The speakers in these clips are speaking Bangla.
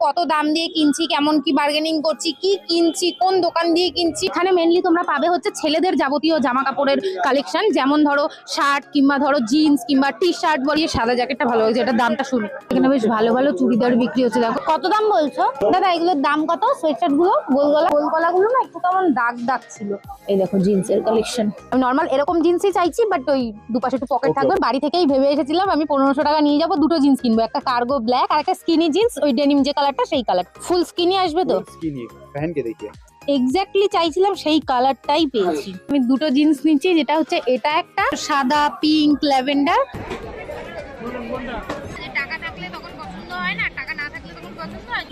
কত দাম দিয়ে কিনছি, কেমন কি বার্গেনিং করছি, কি কিনছি, কোন দোকান দিয়ে কিনছি। এখানে মেনলি তোমরা পাবে হচ্ছে ছেলেদের যাবতীয় জামা কাপড়ের কালেকশন, যেমন ধরো শার্ট কিংবা ধরো জিন্স কিংবা টি শার্ট বলিয়ে সাদা জ্যাকেটটা ভালো হয়েছে, এটা দামটা শুনি। এখানে বেশ ভালো ভালো চুড়িদার বিক্রি হচ্ছে। দেখো কত দাম বলছো দাদা? এগুলোর দাম কত? সোয়েটশার্ট গুলো গোলগলা গুলো না একটু কেমন দাগ দাগ ছিল। এই দেখো জিন্সের কালেকশন। আমি নর্মাল এরকম জিন্সই চাইছি, বাট ওই দুপাশে একটু পকেট থাকবে। বাড়ি থেকেই ভেবে এসেছিলাম আমি 1500 টাকা নিয়ে যাবো, দুটো জিন্স কিনবো, একটা কার্গো ব্ল্যাক আর একটা স্কিনি জিন্স, ওই ডেনিম যে কালারটা সেই কালার। ফুল স্কিনি আসবে তো? স্কিনি পहन के देखिए। এক্স্যাক্টলি চাইছিলাম সেই কালারটাই পেয়েছি। আমি দুটো জিন্স নিচ্ছি, যেটা হচ্ছে এটা একটা সাদা পিঙ্ক ল্যাভেন্ডার। টাকা থাকলে তখন পছন্দ হয় না, টাকা না থাকলে তখন পছন্দ হয়।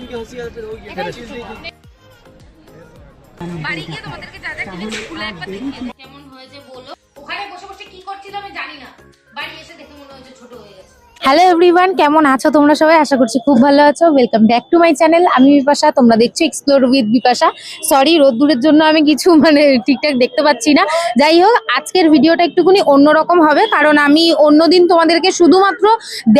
বাড়ি গিয়ে তোমাদেরকে যা যা কিনেছি খুলে একবার দেখিয়ে দিই কেমন হয়েছে বলো। ওখানে বসে বসে কি করছিল আমি জানি না, বাড়ি এসে দেখে মনে হচ্ছে ছোট হয়ে গেছে। হ্যালো এভরিওয়ান, কেমন আছো তোমরা সবাই? আশা করছি খুব ভালো আছো। Welcome back to my channel. আমি বিপাশা, তোমরা দেখছো এক্সপ্লোর উইথ বিপাশা। সরি রোদ্দুরের জন্য আমি কিছু ঠিকঠাক দেখতে পাচ্ছি না। যাই হোক, আজকের ভিডিওটা একটুখানি অন্যরকম হবে, কারণ আমি অন্যদিন তোমাদেরকে শুধুমাত্র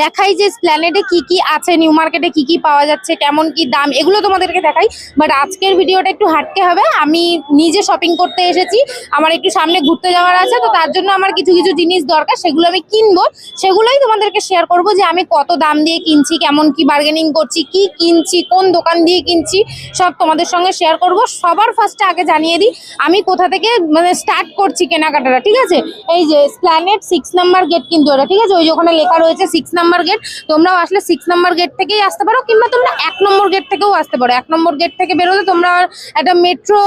দেখাই যে প্ল্যানেটে কি কি আছে, নিউ মার্কেটে কি কি পাওয়া যাচ্ছে, কেমন কি দাম, এগুলো তোমাদেরকে দেখাই। বাট আজকের ভিডিওটা একটু হাঁটতে হবে। আমি নিজে শপিং করতে এসেছি, আমার একটু সামনে ঘুরতে যাওয়ার আছে, তো তার জন্য আমার কিছু কিছু জিনিস দরকার, সেগুলো আমি কিনবো। সেগুলোই তোমাদেরকে শেয়ার করবো যে আমি কত দাম দিয়ে কিনছি, কেমন কি বার্গেনিং করছি, কি কিনছি, কোন দোকান দিয়ে কিনছি, সব তোমাদের সঙ্গে শেয়ার করব। সবার ফার্স্টে আগে জানিয়ে দিই আমি কোথা থেকে স্টার্ট করছি কেনাকাটাটা, ঠিক আছে? এই যে প্ল্যানেট 6 নাম্বার গেট কিন্তু এটা, ঠিক আছে? ওই যে ওখানে লেখা রয়েছে 6 নাম্বার গেট। তোমরাও আসলে 6 নাম্বার গেট থেকেই আসতে পারো, কিংবা তোমরা 1 নম্বর গেট থেকেও আসতে পারো। 1 নম্বর গেট থেকে বেরোলে তোমরা একটা মেট্রো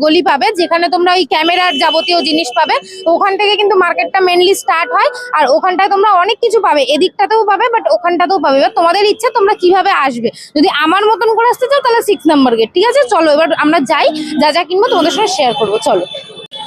গলি পাবে, যেখানে তোমরা ওই ক্যামেরার যাবতীয় জিনিস পাবে। ওখান থেকে কিন্তু মার্কেটটা মেনলি স্টার্ট হয়, আর ওখানটায় তোমরা অনেক কিছু পাবে, এদিকটাতেও পাবে বাট ওখানটাতেও পাবে। এবার তোমাদের ইচ্ছা তোমরা কিভাবে আসবে। যদি আমার মতন করে আসতে চাও তাহলে 6 নাম্বার গেট, ঠিক আছে? চলো এবার আমরা যাই, যা যা কিনবো তোমাদের সঙ্গে শেয়ার করবো, চলো।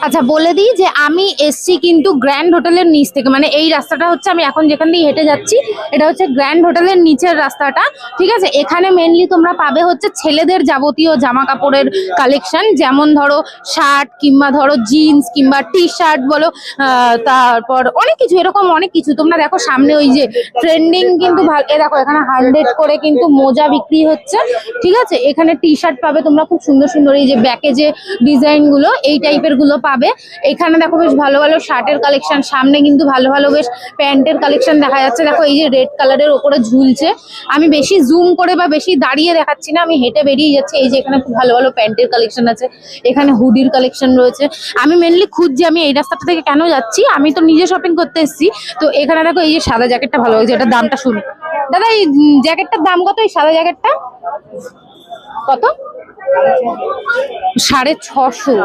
আচ্ছা বলে দিই যে আমি এসছি কিন্তু গ্র্যান্ড হোটেলের নিচ থেকে, মানে এই রাস্তাটা হচ্ছে আমি এখন যেখান দিয়ে হেঁটে যাচ্ছি, এটা হচ্ছে গ্র্যান্ড হোটেলের নিচের রাস্তাটা, ঠিক আছে? এখানে মেনলি তোমরা পাবে হচ্ছে ছেলেদের যাবতীয় জামা কাপড়ের কালেকশন, যেমন ধরো শার্ট কিংবা ধরো জিন্স কিংবা টি শার্ট বলো, তারপর অনেক কিছু, এরকম অনেক কিছু। তোমরা দেখো সামনে ওই যে ট্রেন্ডিং কিন্তু ভালো, দেখো এখানে 100 করে কিন্তু মোজা বিক্রি হচ্ছে, ঠিক আছে? এখানে টি শার্ট পাবে তোমরা খুব সুন্দর সুন্দর, এই যে ব্যাকে যে ডিজাইন গুলো এই টাইপের গুলো পাবে। এখানে দেখো বেশ ভালো ভালো শার্টের কালেকশন, সামনে কিন্তু ভালো ভালো বেশ প্যান্টের কালেকশন দেখা যাচ্ছে। দেখো এই যে রেড কালারের ওপরে ঝুলছে। আমি বেশি জুম করে বা বেশি দাঁড়িয়ে দেখাচ্ছি না, আমি হেঁটে বেরিয়ে যাচ্ছি। এই যে এখানে খুব ভালো ভালো প্যান্টের কালেকশন আছে, এখানে হুডির কালেকশন রয়েছে। আমি মেনলি খুঁজছি আমি এই রাস্তাটা থেকে কেন যাচ্ছি, আমি তো নিজে শপিং করতে এসেছি। তো এখানে দেখো এই যে সাদা জ্যাকেটটা ভালো হয়েছে, এটার দামটা শুনি। দাদা এই জ্যাকেটটার দাম কত? এই সাদা জ্যাকেটটা কত? 650।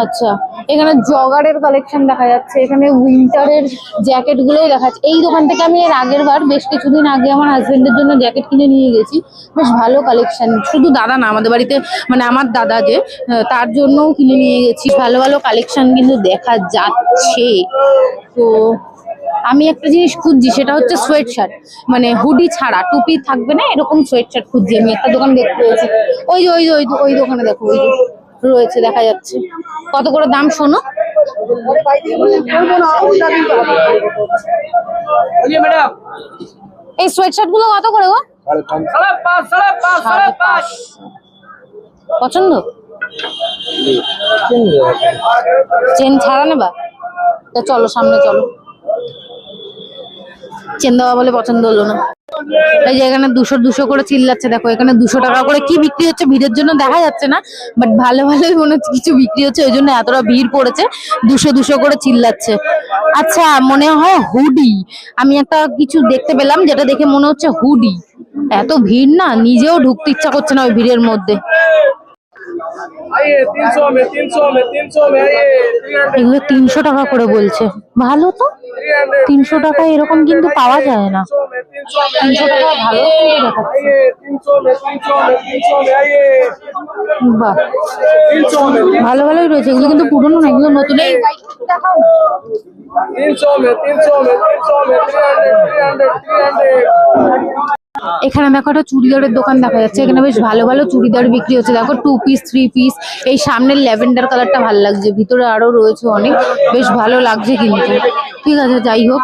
আচ্ছা, এখানে জগারের কালেকশন দেখা যাচ্ছে, এখানে উইন্টারের জ্যাকেট গুলোই দেখা যাচ্ছে। এই দোকান থেকে আমি এর আগের বার বেশ কিছুদিন আগে আমার হাজবেন্ডের জন্য জ্যাকেট কিনে নিয়ে গেছি, বেশ ভালো কালেকশন। শুধু দাদা না, আমাদের বাড়িতে মানে আমার দাদা যে, তার জন্যও কিনে নিয়ে গেছি। ভালো ভালো কালেকশন কিন্তু দেখা যাচ্ছে। তো আমি একটা জিনিস খুঁজছি, সেটা হচ্ছে সোয়েট শার্ট, মানে হুডি ছাড়া, টুপি থাকবে না এরকম সোয়েট শার্ট খুঁজছি। আমি একটা দোকান দেখতে পেয়েছি, ওই যে ওই দোকানে দেখো, ওই রয়েছে দেখা যাচ্ছে। কত করে দাম শোনো? এই সোয়েট শার্ট গুলো কত করে গো? পছন্দ? চেন ছাড়া নেবা? তা চলো সামনে চলো। চেন দেওয়া বলে পছন্দ হলো না। এই যে এখানে 200 করে চিল্লাচ্ছে, দেখো এখানে 200 টাকা করে কি বিক্রি হচ্ছে, ভিড়ের জন্য দেখা যাচ্ছে না, বাট ভালো ভালোই মনে হচ্ছে কিছু বিক্রি হচ্ছে, ওই জন্য এতটা ভিড় পড়েছে। 200 করে চিল্লাচ্ছে। আচ্ছা মনে হয় হুডি, আমি একটা কিছু দেখতে পেলাম যেটা দেখে মনে হচ্ছে হুডি। এত ভিড় না, নিজেও ঢুকতে ইচ্ছা করছে না ওই ভিড়ের মধ্যে। এগুলো 300 টাকা করে বলছে, ভালো তো। 300 টাকা এরকম কিন্তু পাওয়া যায় না। 300 টাকা ভালো দেখাচ্ছে। বাহ, ভালো ভালোই রয়েছে। এগুলো কিন্তু পুরনো না, এগুলো নতুনই। এখানে দেখো একটা চুড়িদারের দোকান দেখা যাচ্ছে, এখানে বেশ ভালো ভালো চুড়িদার বিক্রি হচ্ছে। দেখো 2 পিস 3 পিস। এই সামনের ল্যাভেন্ডার কালারটা ভালো লাগছে, ভিতরে আরো রয়েছে অনেক, বেশ ভালো লাগছে কিন্তু। ঠিক আছে যাই হোক,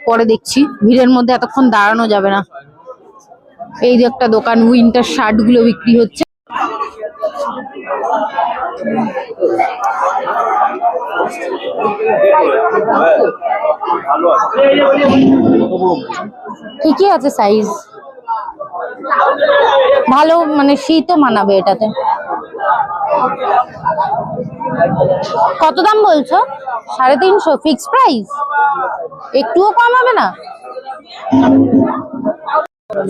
পরে দেখছি, ভিড়ের মধ্যে এতক্ষণ দাঁড়ানো যাবে না। এই যে একটা দোকান, উইন্টার শার্ট গুলো বিক্রি হচ্ছে। ঠিকই আছে সাইজ, ভালো, মানে শীতও মানাবে এটাতে। কত দাম বলছো? 350 ফিক্স প্রাইস, একটুও কম হবে না?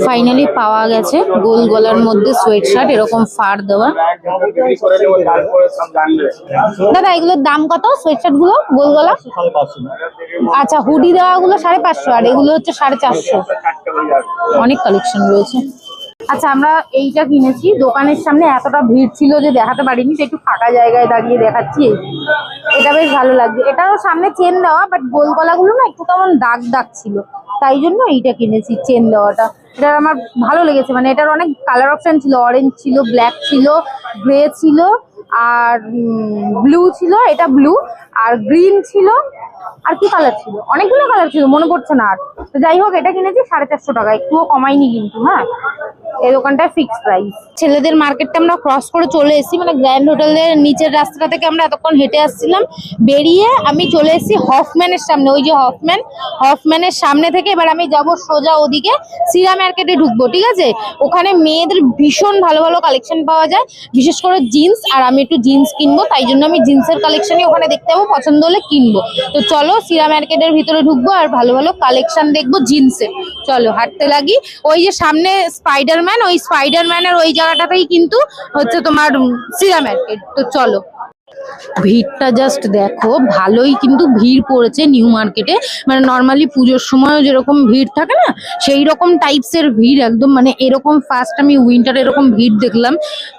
ফাইনালি পাওয়া গেছে গোল গলার মধ্যে সোয়েট শার্ট, এরকম ফার দেওয়া। দাদা এগুলোর দাম কত? সোয়েট শার্ট গুলো গোল গলা? আচ্ছা, হুডি দেওয়া গুলো 550, আর এগুলো হচ্ছে 450। অনেক কালেকশন রয়েছে। আচ্ছা, আমরা এইটা কিনেছি, দোকানের সামনে এতটা ভিড় ছিল যে দেখাতে পারিনি, তো একটু ফাঁকা জায়গায় দাঁড়িয়ে দেখাচ্ছি। এটা বেশ ভালো লাগছে, এটারও সামনে চেন দেওয়া, বাট গোল গলাগুলো না একটু কেমন দাগ দাগ ছিল, তাই জন্য এইটা কিনেছি চেন দেওয়াটা। এটা আমার ভালো লেগেছে, মানে এটার অনেক কালার অপশন ছিল, অরেঞ্জ ছিল, ব্ল্যাক ছিল, গ্রে ছিল, আর ব্লু ছিল, এটা ব্লু, আর গ্রিন ছিল, আর কি কালার ছিল, অনেকগুলো কালার ছিল, মনে পড়ছে না আর। তো যাই হোক, এটা কিনেছি 450 টাকা, একটুও কমাইনি কিন্তু। হ্যাঁ, এই দোকানটায় ফিক্স প্রাইস। ছেলেদের মার্কেটটা আমরা ক্রস করে চলে এসেছি, মানে গ্র্যান্ড হোটেলের নিচের রাস্তা থেকে আমরা এতক্ষণ হেঁটে আসছিলাম, বেরিয়ে আমি চলে এসেছি হফম্যানের সামনে। ওই যে হফম্যানের সামনে থেকে এবার আমি যাব সোজা ওদিকে সিরা মার্কেটে ঢুকবো, ঠিক আছে? ওখানে মেয়েদের ভীষণ ভালো ভালো কালেকশন পাওয়া যায়, বিশেষ করে জিন্স, আর আমি একটু জিন্স কিনবো, তাই জন্য আমি জিন্সের কালেকশনই ওখানে দেখতে যাবো, পছন্দ হলে কিনবো। তো চলো সিরা মার্কেটের ভিতরে ঢুকবো আর ভালো ভালো কালেকশন দেখবো জিন্সের। চলো হাঁটতে লাগি। ওই যে সামনে স্পাইডারম্যান, ওই স্পাইডারম্যানের ওই জায়গাটাতেই কিন্তু হচ্ছে তোমার সিরা মার্কেট। তো চলো, ভিড়টা জাস্ট দেখো, ভালোই কিন্তু ভিড় পড়েছে নিউ মার্কেটে। মানে নর্মালি পুজোর সময়ও যেরকম ভিড় থাকে না, সেই রকম টাইপসের ভিড় একদম। মানে এরকম ফার্স্ট আমি উইন্টার এরকম ভিড় দেখলাম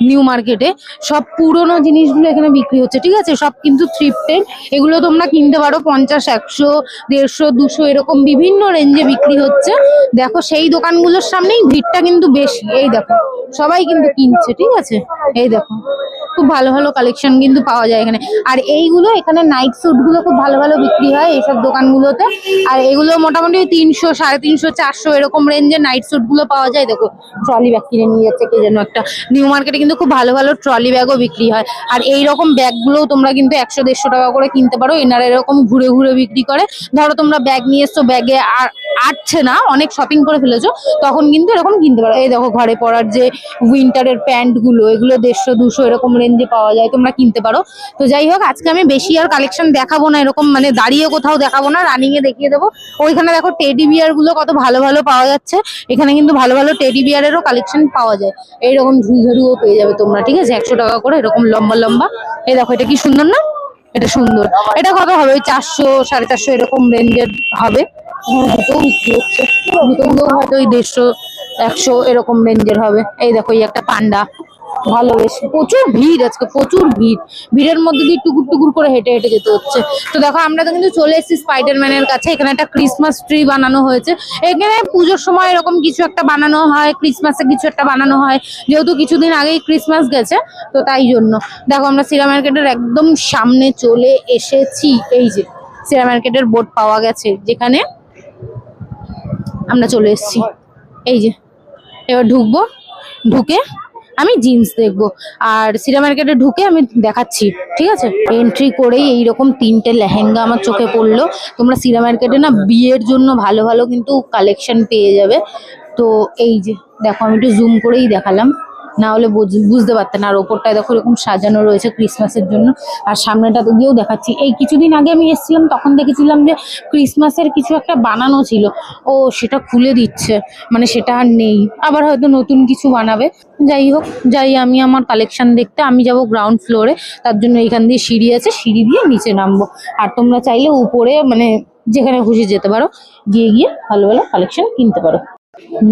নিউ মার্কেটে। সব পুরনো জিনিসগুলো এখানে বিক্রি হচ্ছে, ঠিক আছে? সব কিন্তু থ্রিফটেড, এগুলো তোমরা কিনতে পারো 50, 100, 150, 200 এরকম বিভিন্ন রেঞ্জে বিক্রি হচ্ছে। দেখো সেই দোকানগুলোর সামনেই ভিড়টা কিন্তু বেশি। এই দেখো সবাই কিন্তু কিনছে, ঠিক আছে? এই দেখো খুব ভালো ভালো কালেকশন কিন্তু পাওয়া যায় এখানে। আর এইগুলো এখানে নাইট স্যুট গুলো খুব ভালো ভালো বিক্রি হয় এইসব দোকানগুলোতে। আর এগুলো মোটামুটি 300, 350, 400 এরকম রেঞ্জে নাইট স্যুট গুলো পাওয়া যায়। দেখো ট্রলি ব্যাগ কিনে নিয়ে যাচ্ছে কে যেন একটা। নিউ মার্কেটে কিন্তু খুব ভালো ভালো ট্রলি ব্যাগও বিক্রি হয়। আর এইরকম ব্যাগ গুলো তোমরা কিন্তু 100-150 টাকা করে কিনতে পারো। এনারা এরকম ঘুরে ঘুরে বিক্রি করে। ধরো তোমরা ব্যাগ নিয়ে এসছো, ব্যাগে আর আটছে না, অনেক শপিং করে ফেলেছো, তখন কিন্তু এরকম কিনতে পারো। এই দেখো ঘরে পরার যে উইন্টারের প্যান্ট গুলো, এগুলো 150-200 এরকম রেঞ্জে পাওয়া যায়, তোমরা কিনতে পারো। তো যাই হোক, আজকে আমি বেশি আর কালেকশন দেখাবো না, এরকম মানে দাঁড়িয়ে কোথাও দেখাবো না, রানিং এ দেখিয়ে দেবো। ওইখানে দেখো টেডি বিয়ার গুলো কত ভালো ভালো পাওয়া যাচ্ছে। এখানে কিন্তু ভালো ভালো টেডি বিয়ারেরও কালেকশন পাওয়া যায়। এইরকম ঝুলঝাড়ুও পেয়ে যাবে তোমরা, ঠিক আছে? 100 টাকা করে এরকম লম্বা লম্বা। এই দেখো এটা কি সুন্দর না, এটা সুন্দর। এটা কত হবে? ওই 400, 450 এরকম রেঞ্জের হবে। জুতো বিক্রি হচ্ছে, জুতোগুলো হয়তো ওই 150, 100 এরকম রেঞ্জের হবে। এই দেখো এই একটা পান্ডা, ভালো, বেশ প্রচুর ভিড় আজকে, প্রচুর ভিড়। ভিড়ের মধ্যে দিয়ে টুকুর টুকুর করে হেঁটে হেঁটে যেতে হচ্ছে। তো দেখো আমরা তো কিন্তু চলে এসেছি স্পাইডারম্যানের কাছে। এখানে একটা ক্রিসমাস ট্রি বানানো হয়েছে। এখানে পুজোর সময় এরকম কিছু একটা বানানো হয়, ক্রিসমাসে কিছু একটা বানানো হয়, যেহেতু কিছুদিন আগেই ক্রিসমাস গেছে, তো তাই জন্য। দেখো আমরা সিরা মার্কেটের একদম সামনে চলে এসেছি। এই যে সিরা মার্কেটের বোর্ড পাওয়া গেছে, যেখানে আমরা চলে এসেছি। এই যে এবার ঢুকবো, ঢুকে আমি জিন্স দেখবো, আর সিরা মার্কেটে ঢুকে আমি দেখাচ্ছি, ঠিক আছে? এন্ট্রি করেই এইরকম 3টে লেহেঙ্গা আমার চোখে পড়লো। তোমরা সিরা মার্কেটে না বিয়ের জন্য ভালো ভালো কিন্তু কালেকশন পেয়ে যাবে। তো এই যে দেখো, আমি একটু জুম করেই দেখালাম, না হলে বুঝতে পারতেন না। আর ওপরটায় দেখো এরকম সাজানো রয়েছে ক্রিসমাসের জন্য। আর সামনেটাতে গিয়েও দেখাচ্ছি। এই কিছুদিন আগে আমি এসেছিলাম, তখন দেখেছিলাম যে ক্রিসমাসের কিছু একটা বানানো ছিল, ও সেটা খুলে দিচ্ছে, মানে সেটা আর নেই, আবার হয়তো নতুন কিছু বানাবে। যাই হোক, যাই আমি আমার কালেকশন দেখতে। আমি যাব গ্রাউন্ড ফ্লোরে, তার জন্য এইখান দিয়ে সিঁড়ি আছে, সিঁড়ি দিয়ে নিচে নামবো। আর তোমরা চাইলে উপরে মানে যেখানে খুশি যেতে পারো, গিয়ে গিয়ে ভালো ভালো কালেকশন কিনতে পারো।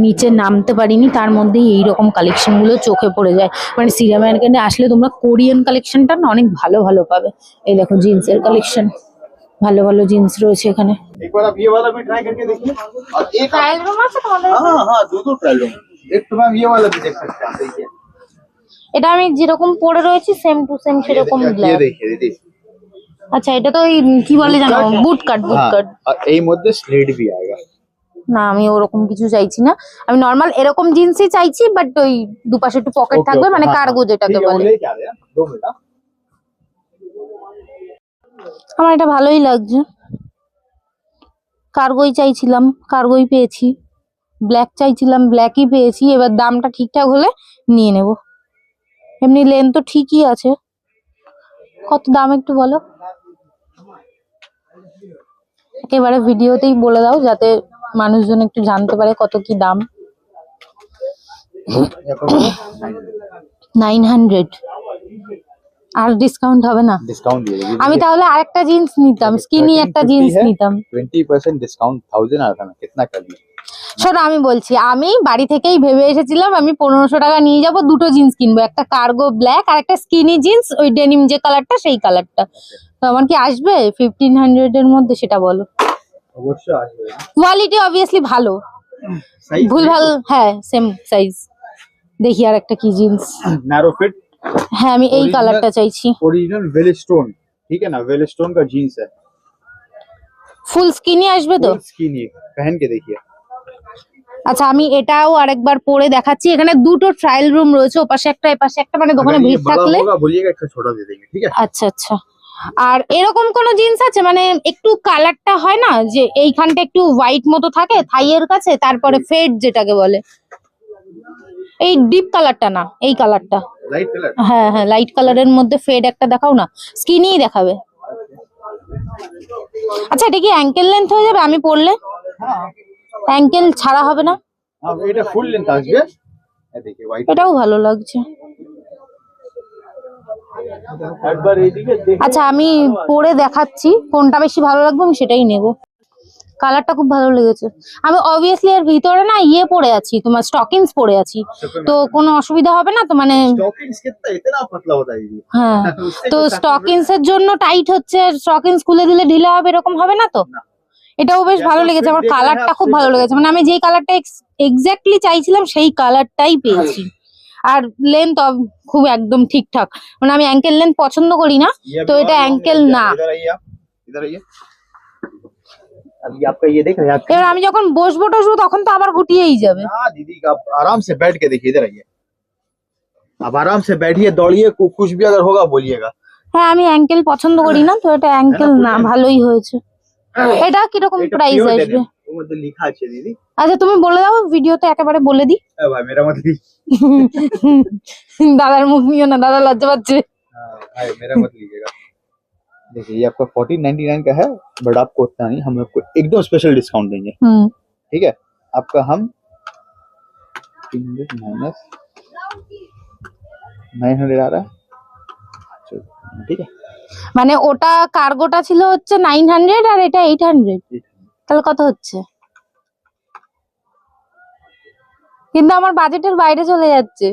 নিচে নামতে পারিনি, তার মধ্যেই এইরকম কালেকশন গুলো চোখে পড়ে যায়। মানে সিরা মার্কেটে আসলে তোমরা কোরিয়ান কালেকশনটা না অনেক ভালো ভালো পাবে। এই দেখো জিন্সের কালেকশন, ভালো ভালো জিন্স রয়েছে এখানে। একবার आप ये वाला भी ट्राई करके देखिए और एक ট্রায়াল রুম আছে তোমাদের? हाँ हाँ दो ट्रायल रूम। एक तो मैम ये वाला भी देख सकते हैं, देखिए এটা আমি যেরকম পরে রয়েছি সেম টু সেম সেরকম ये ব্ল্যাক। देखिए दीदी। আচ্ছা, এটা তো ওই কি বলে জানো, বুট কাট, বুট हाँ, কাট। और এই মধ্যে স্লিট भी आएगा। না আমি ওরকম কিছু চাইছি না, আমি নর্মাল এরকম জিন্সই চাইছি, বাট ওই দুপাশে একটু পকেট ओके থাকবে, ओके মানে हाँ हाँ কার্গো যেটাকে ठीक है वो বলে। लेके आ रहे हैं 2 मिनट हाँ। আমার এটা ভালোই লাগছে, কার্গোই চাইছিলাম, কার্গোই পেয়েছি। ব্ল্যাক চাইছিলাম, ব্ল্যাকই পেয়েছি। এবার দামটা ঠিকঠাক হলে নিয়ে নেব। এমনি লেন তো ঠিকই আছে। কত দাম একটু বলো, একেবারে ভিডিওতেই বলে দাও যাতে মানুষজন একটু জানতে পারে কত কি দাম। या करो 900। আর ডিসকাউন্ট হবে না? डिस्काउंट दिए আমি তাহলে আরেকটা জিন্স নিতাম, স্কিনি একটা জিন্স নিতাম। 20% डिस्काउंट 1000 आता ना कितना कर दिया। শোনো আমি বলছি, আমি বাড়ি থেকেই ভেবে এসেছিলাম আমি 1500 টাকা নিয়ে যাব, দুটো জিন্স কিনবো, একটা কার্গো ব্ল্যাক আর একটা স্কিনি জিন্স ওই ডেনিম যে কালারটা সেই কালারটা। তো আমার কি আসবে 1500 এর মধ্যে সেটা বলো? অবশ্যই আসবে। কোয়ালিটি অবভিয়াসলি ভালো, সাইজ ভুলভাল হ্যাঁ সেম সাইজ। দেখি আর একটা কি জিন্স। नैरो फिट হ্যাঁ আমি এই Original- কালারটা চাইছি। ओरिजिनल वेलस्टोन, ठीक है ना, वेलस्टोन का जीन्स है, ফুল স্কিনি আসবে তো? फुल स्किनी पहन के देखिए। আচ্ছা আমি এটাও আরেকবার পরে দেখাচ্ছি। এখানে দুটো ট্রায়াল রুম রয়েছে, ওপাশে একটা এপাশে একটা, মানে দোকানে अगर ये ভিড় बड़ा থাকলে। होगा बोलिएगा इससे छोटा दे देंगे, ठीक है। আচ্ছা আচ্ছা। আর এরকম কোন জিন্স আছে মানে একটু কালারটা হয় না যে এইখানটা একটু হোয়াইট মতো থাকে থাইয়ের কাছে, তারপরে ফেড যেটাকে বলে, এই ডিপ কালারটা না, এই কালারটা। लाइट कलर হ্যাঁ হ্যাঁ লাইট কালারের মধ্যে ফেড একটা দেখাও না, স্কিনিই দেখাবে। আচ্ছা এটা কি অ্যাঙ্কেল লেন্থ হয়ে যাবে আমি পরলে? हाँ অ্যাঙ্কেল ছাড়া হবে না? हाँ এটা ফুল লেন্থ আসবে। এই देखिए व्हाइट এটাও ভালো লাগছে। একবার এইদিকে দেখে আচ্ছা আমি পরে দেখাচ্ছি, কোনটা বেশি ভালো লাগবে আমি সেটাই নেব। কালারটা খুব ভালো লেগেছে। আমি অবভিয়াসলি এর ভিতরে না ইয়ে পরে আছি, তোমার স্টকিংস পরে আছি, তো কোনো অসুবিধা হবে না তো? মানে स्टॉकिंग्स कितना इतना पतला होता है ये। হ্যাঁ, তো স্টকিংস এর জন্য টাইট হচ্ছে, স্টকিংস খুলে দিলে ঢিলা হবে, এরকম হবে না তো? এটাও বেশ ভালো লেগেছে আমার, কালারটা খুব ভালো লেগেছে, মানে আমি যেই কালারটা এক্স্যাক্টলি চাইছিলাম সেই কালারটাই পেয়েছি। আর লেন্থ খুব একদম ঠিকঠাক, মানে আমি অ্যাঙ্কেল লেন্থ পছন্দ করি না, তো এটা অ্যাঙ্কেল না। इधर आइए आप, इधर आइए। अभी आपका ये देख रहे हैं आप। এবার আমি যখন বসবো টসবো তখন তো আবার গুটিয়েই যাবে। हाँ दीदी आप आराम से बैठ के देखिए, इधर आइए, आप आराम से बैठिए, दौड़िए, कुछ भी अगर होगा बोलिएगा। হ্যাঁ আমি অ্যাঙ্কেল পছন্দ করি না, তো এটা অ্যাঙ্কেল না, ভালোই হয়েছে। এটা কিরকম এটা প্রাইস pure আসবে? denim, ওর মধ্যে লেখা আছে দিদি। আচ্ছা তুমি বলে দাও, ভিডিওতে একেবারে বলে দিই। এ ভাই मेरा मत ली। দাদার মুখ নিও না, দাদা লজ্জা পাচ্ছে। हाँ भाई मेरा मत लीजिएगा। देखिए ये आपका 1499 का है, बट आपको उतना नहीं, हम आपको एकदम स्पेशल डिस्काउंट देंगे, হুম ठीक है। आपका हम 300 माइनस 900 आ रहा है, चलो, ठीक है। মানে ওটা কার্গোটা ছিল হচ্ছে 900 আর এটা 800, তাহলে কত হচ্ছে? কিন্তু আমার বাজেটের বাইরে চলে যাচ্ছে।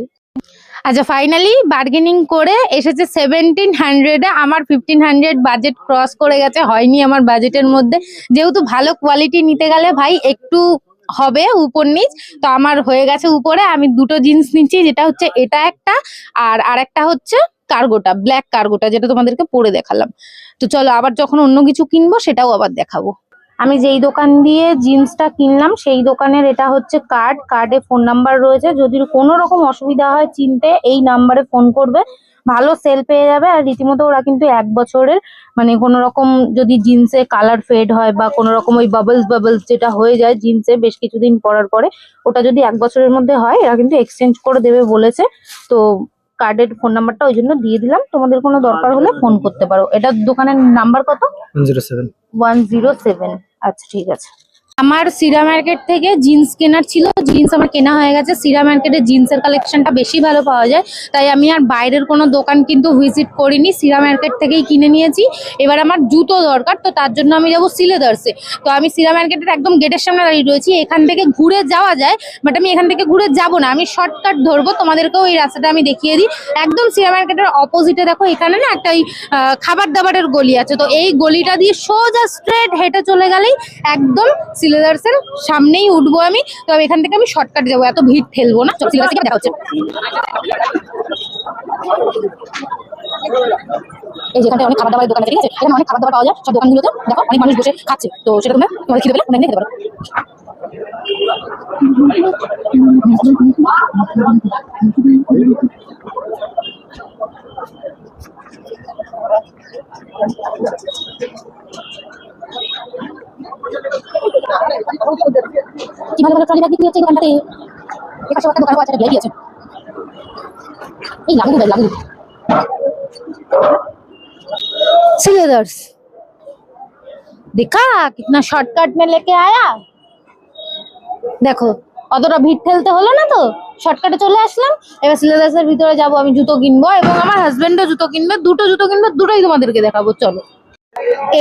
আচ্ছা ফাইনালি বার্গেনিং করে এসেছে 1700 এ, আমার 1500 বাজেট ক্রস করে গেছে, হয়নি আমার বাজেটের মধ্যে। যেহেতু ভালো কোয়ালিটি নিতে গেলে ভাই একটু হবে উপর নিচ, তো আমার হয়ে গেছে উপরে। আমি দুটো জিন্স নিচ্ছি, যেটা হচ্ছে এটা একটা, আর আরেকটা হচ্ছে কার্গোটা, ব্ল্যাক কার্গোটা, যেটা তোমাদেরকে পরে দেখালাম। তো চলো আবার যখন অন্য কিছু কিনবো সেটাও আবার দেখাবো। আমি যেই দোকান দিয়ে জিন্সটা কিনলাম সেই দোকানের এটা হচ্ছে কার্ডে ফোন নাম্বার রয়েছে, যদি কোনো রকম অসুবিধা হয় চিনতে এই নাম্বারে ফোন করবে, ভালো সেল পেয়ে যাবে। আর রীতিমতো ওরা কিন্তু 1 বছরের, মানে কোনো রকম যদি জিন্সে কালার ফেড হয় বা কোনো রকম ওই বাবলস যেটা হয়ে যায় জিন্সে বেশ কিছুদিন পরার পরে, ওটা যদি 1 বছরের মধ্যে হয় এরা কিন্তু এক্সচেঞ্জ করে দেবে বলেছে। তো কার্ডের ফোন নাম্বারটা ওই জন্য দিয়ে দিলাম, তোমাদের কোনো দরকার হলে ফোন করতে পারো। এটা দোকানের নাম্বার কত? 107। আচ্ছা ঠিক আছে। আমার সিরা মার্কেট থেকে জিন্স কেনার ছিল, জিন্স আমার কেনা হয়ে গেছে। সিরা মার্কেটে জিন্সের কালেকশনটা বেশি ভালো পাওয়া যায়, তাই আমি আর বাইরের কোনো দোকান কিন্তু ভিজিট করিনি, সিরা মার্কেট থেকেই কিনে নিয়েছি। এবার আমার জুতো দরকার, তো তার জন্য আমি যাবো সিলেদার্সে। তো আমি সিরা মার্কেটের একদম গেটের সামনে দাঁড়িয়ে রয়েছি, এখান থেকে ঘুরে যাওয়া যায়, বাট আমি এখান থেকে ঘুরে যাব না, আমি শর্টকাট ধরবো। তোমাদেরকেও এই রাস্তাটা আমি দেখিয়ে দিই। একদম সিরা মার্কেটের অপোজিটে দেখো এখানে না একটা ওই খাবার দাবারের গলি আছে, তো এই গলিটা দিয়ে সোজা স্ট্রেট হেঁটে চলে গেলেই একদম সিলেদার্সের সামনেই উঠবো আমি। তো এখান থেকে আমি শর্টকাট যাবো, এত ভিড় ঠেলবো না। সিলেদার্সে গিয়ে দেখা হচ্ছে। এই যেখানে অনেক খাবার দাবারের দোকান আছে, ঠিক আছে, এখানে অনেক খাবার দাবার পাওয়া যায়। সব দোকানগুলোতে দেখো অনেক মানুষ বসে খাচ্ছে, তো সেটা তোমাদের খিদে পেলে তোমরা নিয়ে খেতে পারো। কি ভালো ভালো ট্রলি ব্যাগ বিক্রি হচ্ছে এখানটাতে। এপাশে একটা দোকান আছে, ভিআইপি আছে। এই লাগু লাগু सिलेदर्स देखा कितना शॉर्टकट में लेके आया। দেখো অতটা ভিড় ঠেলতে হলো না তো, শর্টকাটে চলে আসলাম। এবার সিলেদার্সের ভিতরে যাব, আমি জুতো কিনবো এবং আমার হাজবেন্ডও জুতো কিনবে, দুটো জুতো কিনবে, দুটোই তোমাদেরকে দেখাবো। চলো,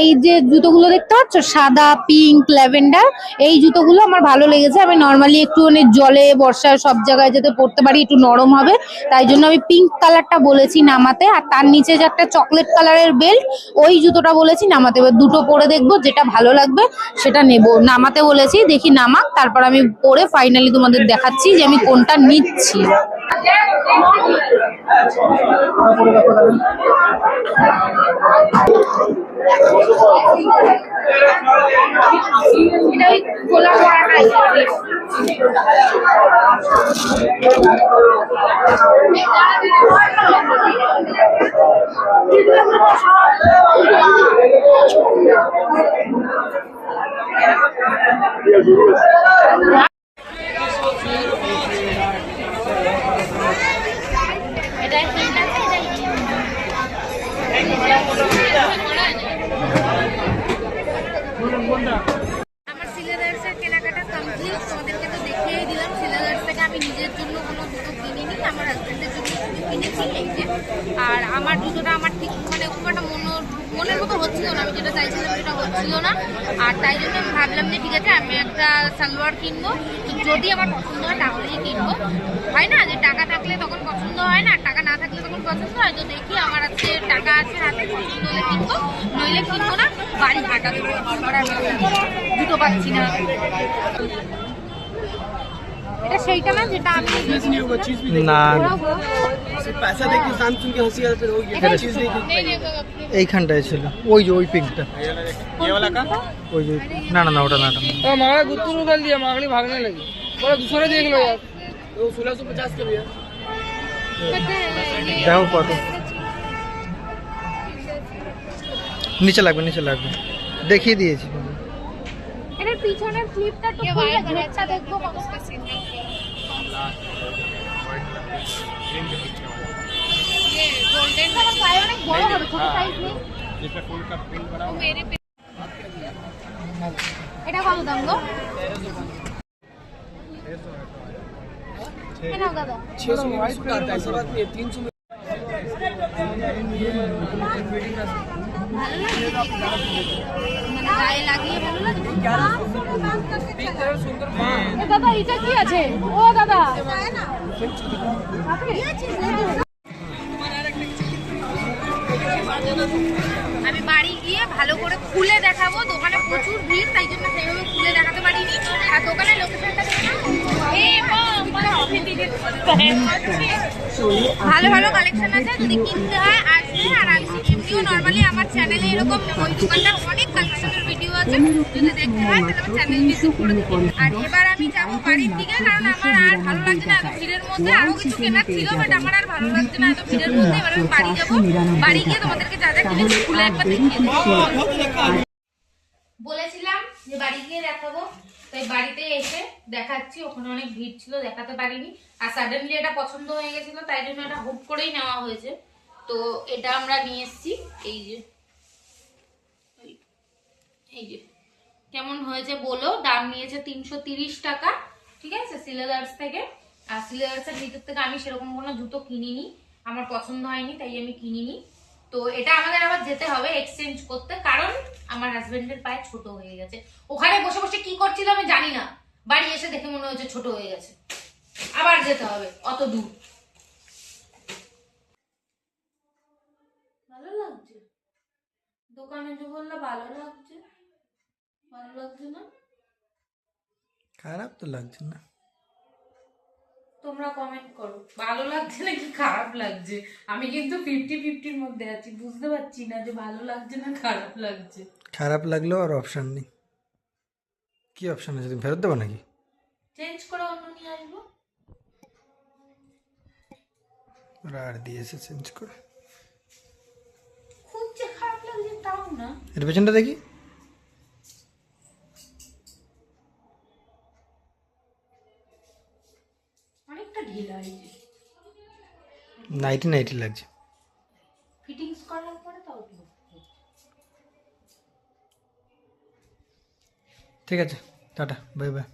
এই যে জুতোগুলো দেখতে পাচ্ছ, সাদা, পিঙ্ক, ল্যাভেন্ডার, এই জুতোগুলো আমার ভালো লেগেছে। আমি নর্মালি একটু মানে জলে বর্ষায় সব জায়গায় যেতে পড়তে পারি, একটু নরম হবে, তাই জন্য আমি পিঙ্ক কালারটা বলেছি নামাতে। আর তার নিচে যে একটা চকলেট কালারের বেল্ট, ওই জুতোটা বলেছি নামাতে। এবার দুটো পরে দেখবো, যেটা ভালো লাগবে সেটা নেব। নামাতে বলেছি, দেখি নামাক, তারপর আমি পরে ফাইনালি তোমাদের দেখাচ্ছি যে আমি কোনটা নিচ্ছি। আমার সিলেদার্সের কেনাকাটা কমপ্লিট, তোমাদেরকে তো দেখিয়েই দিলাম। সিলেদার্স থেকে আমি নিজের জন্য কোনো জুতো কিনিনি, আমার হাজবেন্ডের জন্য জুতো কিনেছি এই যে। আর আমার জুতোটা আমার ঠিক মানে খুব একটা মনের মতো হচ্ছিল না, আমি যেটা চাইছিলাম সেটা হচ্ছিল না। আর তাই জন্য আমি ভাবলাম যে ঠিক আছে, আমি একটা সালোয়ার কিনবো, যদি আমার পছন্দ হয় তাহলেই কিনবো। হয় না যে টাকা থাকলে তখন পছন্দ হয় না, টাকা না থাকলে তখন পছন্দ হয়। তো দেখি আমার আজকে টাকা আছে হাতে, পছন্দ হলে কিনবো, নইলে কিনবো না, বাড়ি হাঁটা দেবো। জুতো পাচ্ছি না। এটা সেইটা না যেটা আমি না पैसा देखिए शाम सुन के हंसी फिर हो गया चीज नहीं এইখানটায় ছিল, ওই যে ওই পিঙ্কটা, ওই যে না না না ওটা না, तो हमारा गुत्तू उगल दिया मांगली भागने लगी, बोला दूसरे देख लो यार। वो 1650 के भैया দেখো কত নিচে লাগবে, নিচে লাগবে, দেখিয়ে দিয়েছি। এর পিছনের ক্লিপটা তো খুলে ঘেরটা দেখবো কতটা সিন है। ये गोल्डन का साइज অনেক বড় হবে, ছোট সাইজ নেই। যেটা ফুল का ফুল बड़ा वो मेरे এটা কত দাম গো? এটা দাদা 600 में सूट आता है, ऐसी बात नहीं है 300 में মানে গায়ে লাগিয়ে ভালো লাগে। सुंदर এ দাদা এটা কি আছে? ও দাদা আমি বাড়ি গিয়ে ভালো করে খুলে দেখাবো। দোকানে প্রচুর ভিড়, তাই জন্য সেইভাবে খুলে দেখাতে পারিনি। আর দোকানের লোকেশনটা ভালো ভালো কালেকশন আছে, যদি কিনতে হয় আসবে। আর আমি এমনিও নর্মালি আমার চ্যানেলে এরকম ওই দোকানটার অনেক কালেকশনের ভিডিও আছে, যদি দেখতে হয় তাহলে আমার চ্যানেল ভিজিট করে দেবো। আর এবার আমি যাবো বাড়ির দিকে, কারণ আমার আর ভালো লাগছে না এত ভিড়ের মধ্যে। আরো কিছু কেনার ছিল, বাট আমার আর ভালো লাগছে না এত ভিড়ের মধ্যে। এবার আমি বাড়ি যাবো, বাড়ি গিয়ে তোমাদেরকে যা যা কিনেছি খুলে একবার দেখিয়ে দেবো। বলেছিলাম যে বাড়ি গিয়ে দেখাবো, তাই বাড়িতে এসে দেখাচ্ছি। ওখানে অনেক ভিড় ছিল, দেখাতে পারিনি। আর সাডেনলি এটা পছন্দ হয়ে গেছিল, তাই জন্য এটা হুট করেই নেওয়া হয়েছে। তো এটা আমরা নিয়ে এসেছি। এই যে এই যে কেমন হয়েছে বলো। দাম নিয়েছে 330 টাকা, ঠিক আছে, সিলেদার্স থেকে। আর সিলেদার্সের ভিতর থেকে আমি সেরকম কোনো জুতো কিনিনি, আমার পছন্দ হয়নি, তাই আমি কিনিনি। তো এটা আমাদের আবার যেতে হবে এক্সচেঞ্জ করতে, কারণ আমার হাজবেন্ডের পায়ে ছোট হয়ে গেছে। ওখানে বসে বসে কি করছিল আমি জানি না, বাড়ি এসে দেখে মনে হচ্ছে ছোট হয়ে গেছে। আবার যেতে হবে অত দূর। ভালো লাগছে দোকানে যে বললো, ভালো লাগছে, ভালো লাগছে না? খারাপ তো লাগছে না। তোমরা কমেন্ট করো ভালো লাগছে নাকি খারাপ লাগছে। আমি কিন্তু 50-50-র মধ্যে আছি, বুঝতে পারছি না যে ভালো লাগছে না খারাপ লাগছে। খারাপ লাগলেও আর অপশান নেই। কি অপশান আছে, তুমি ফেরত দেবো নাকি? চেঞ্জ করে অন্য নিয়ে আসবো। আর দিয়েছে চেঞ্জ করে। খুব যে খারাপ লাগছে তাও না। এর পেছনটা দেখি। অনেকটা ঢিলা হয়েছে, নাইটি নাইটি লাগছে। ফিটিংস করার পরে তাও তো। ঠিক আছে, টাটা, বাই বাই।